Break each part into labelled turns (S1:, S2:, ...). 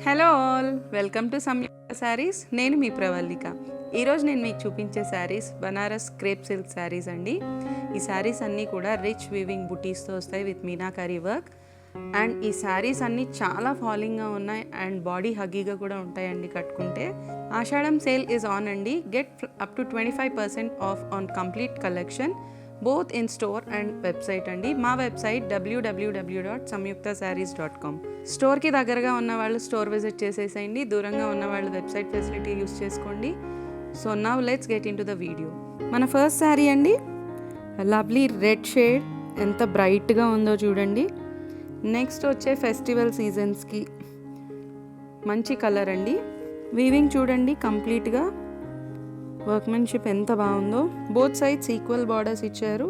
S1: Hello all, welcome to సంయుక్త శారీస్. నేను మీ ప్రవల్లిక. ఈరోజు నేను మీకు చూపించే శారీస్ బనారస్ క్రేప్ సిల్క్ శారీస్ అండి. ఈ శారీస్ అన్నీ కూడా రిచ్ వీవింగ్ బుటీస్తో వస్తాయి విత్ మీనాకారీ వర్క్. అండ్ ఈ శారీస్ అన్నీ చాలా ఫాలింగ్గా ఉన్నాయి అండ్ బాడీ హగ్గీగా కూడా ఉంటాయండి కట్టుకుంటే. ఆషాఢం సేల్ ఈజ్ ఆన్ అండి. Get up to 25% of on complete collection both in store and website అండి. మా వెబ్సైట్ www.samyuktasarees.com. స్టోర్కి దగ్గరగా ఉన్న వాళ్ళు స్టోర్ విజిట్ చేసేసేయండి, దూరంగా ఉన్న వాళ్ళు వెబ్సైట్ ఫెసిలిటీ యూస్ చేసుకోండి. So now let's get in to the video. మన ఫస్ట్ శారీ అండి, లవ్లీ రెడ్ షేడ్, ఎంత బ్రైట్గా ఉందో చూడండి. నెక్స్ట్ వచ్చే ఫెస్టివల్ సీజన్స్కి మంచి కలర్ అండి. వీవింగ్ చూడండి, కంప్లీట్గా వర్క్మెన్షిప్ ఎంత బాగుందో. బోత్ సైడ్స్ ఈక్వల్ బార్డర్స్ ఇచ్చారు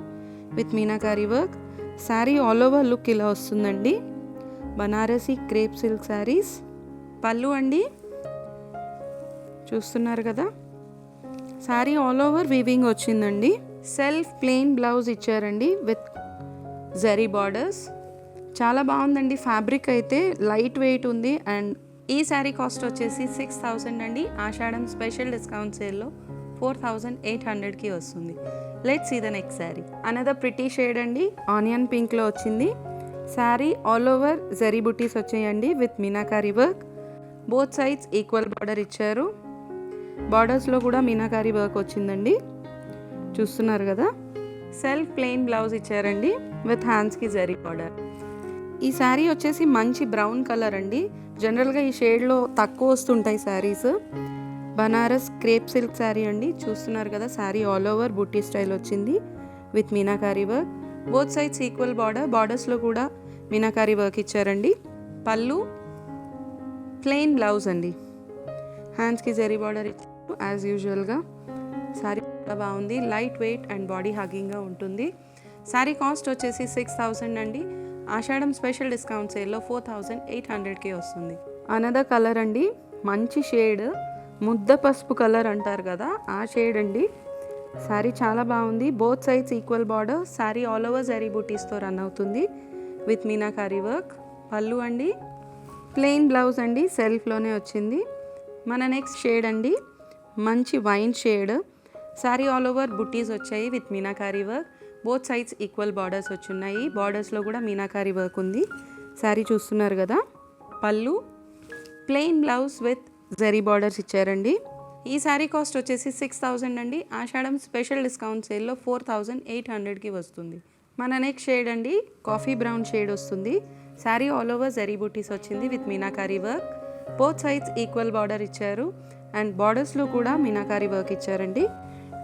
S1: with meenakari work. Sari all over look ఇలా వస్తుందండి. Banarasi crepe silk saris. పళ్ళు అండి చూస్తున్నారు కదా, శారీ ఆల్ ఓవర్ వీవింగ్ వచ్చిందండి. సెల్ఫ్ ప్లెయిన్ బ్లౌజ్ ఇచ్చారండి విత్ జరీ బార్డర్స్. చాలా బాగుందండి. ఫ్యాబ్రిక్ అయితే లైట్ వెయిట్ ఉంది. అండ్ ఈ శారీ కాస్ట్ వచ్చేసి 6,000 అండి. ఆషాఢం స్పెషల్ డిస్కౌంట్ సేల్లో 4,800కి వస్తుంది. Let's see the next sari. Another pretty shade అండి, ఆనియన్ పింక్లో వచ్చింది. శారీ ఆల్ ఓవర్ జరీ బుటీస్ వచ్చాయండి with meenakari work. Both sides equal border ఇచ్చారు. బార్డర్స్లో కూడా మీనాకారీ వర్క్ వచ్చిందండి, చూస్తున్నారు కదా. సెల్ఫ్ ప్లెయిన్ బ్లౌజ్ ఇచ్చారండి విత్ హ్యాండ్స్కి జరీ బార్డర్. ఈ శారీ వచ్చేసి మంచి బ్రౌన్ కలర్ అండి. జనరల్గా ఈ షేడ్లో తక్కువ వస్తుంటాయి శారీస్. బనారస్ క్రేప్ సిల్క్ శారీ అండి, చూస్తున్నారు కదా. శారీ ఆల్ ఓవర్ బుట్టి స్టైల్ వచ్చింది with meenakari work. Both sides equal border. బార్డర్స్లో కూడా మీనాకారీ వర్క్ ఇచ్చారండి. పళ్ళు, ప్లెయిన్ బ్లౌజ్ అండి. హ్యాండ్స్కి జరీ బార్డర్ ఇచ్చారు యాజ్ యూజువల్గా. శారీ చాలా బాగుంది, లైట్ వెయిట్ అండ్ బాడీ హగ్గింగ్గా ఉంటుంది. శారీ కాస్ట్ వచ్చేసి 6,000 అండి. ఆషాఢం స్పెషల్ డిస్కౌంట్ సేల్లో 4,800కి వస్తుంది. అనదర్ కలర్ అండి, మంచి షేడ్, ముద్ద పసుపు కలర్ అంటారు కదా, ఆ షేడ్ అండి. శారీ చాలా బాగుంది. Both sides equal border. Sari all over zari బూటీస్తో రన్ అవుతుంది విత్ మీనాకారీ వర్క్. పళ్ళు అండి, ప్లెయిన్ బ్లౌజ్ అండి, సెల్ఫ్లోనే వచ్చింది. మన నెక్స్ట్ షేడ్ అండి, మంచి wine shade. Sari all over బుటీస్ వచ్చాయి with meenakari work. Both sides equal borders వచ్చున్నాయి. బార్డర్స్లో కూడా మీనాకారీ వర్క్ ఉంది. శారీ చూస్తున్నారు కదా. Pallu, plain blouse with zari borders ఇచ్చారండి. ఈ శారీ కాస్ట్ వచ్చేసి 6,000 అండి. ఆషాఢం స్పెషల్ డిస్కౌంట్ సేల్లో 4,800కి వస్తుంది. మన నెక్స్ట్ షేడ్ అండి, కాఫీ బ్రౌన్ షేడ్ వస్తుంది. శారీ ఆల్ ఓవర్ జరీ బూటీస్ వచ్చింది with meenakari work. Both sides equal border ఇచ్చారు అండ్ బార్డర్స్లో కూడా మీనాకారీ వర్క్ ఇచ్చారండి.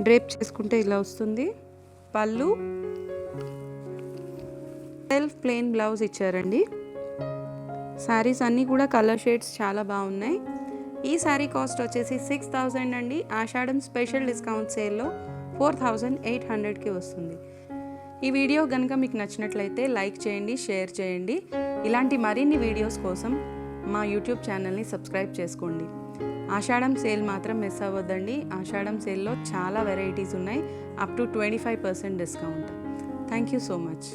S1: డ్రేప్ చేసుకుంటే ఇలా వస్తుంది. పళ్ళు, సెల్ఫ్ ప్లెయిన్ బ్లౌజ్ ఇచ్చారండి. శారీస్ అన్నీ కూడా కలర్ షేడ్స్ చాలా బాగున్నాయి. ఈ శారీ కాస్ట్ వచ్చేసి 6,000 అండి. ఆషాఢం స్పెషల్ డిస్కౌంట్ సేల్లో 4,800కి వస్తుంది. ఈ వీడియో కనుక మీకు నచ్చినట్లయితే లైక్ చేయండి, షేర్ చేయండి. ఇలాంటి మరిన్ని వీడియోస్ కోసం మా యూట్యూబ్ ఛానల్ని సబ్స్క్రైబ్ చేసుకోండి. ఆషాఢం సేల్ మాత్రం మిస్ అవ్వద్దండి. ఆషాఢం సేల్లో చాలా వెరైటీస్ ఉన్నాయి, up to 25% discount. Thank you so much.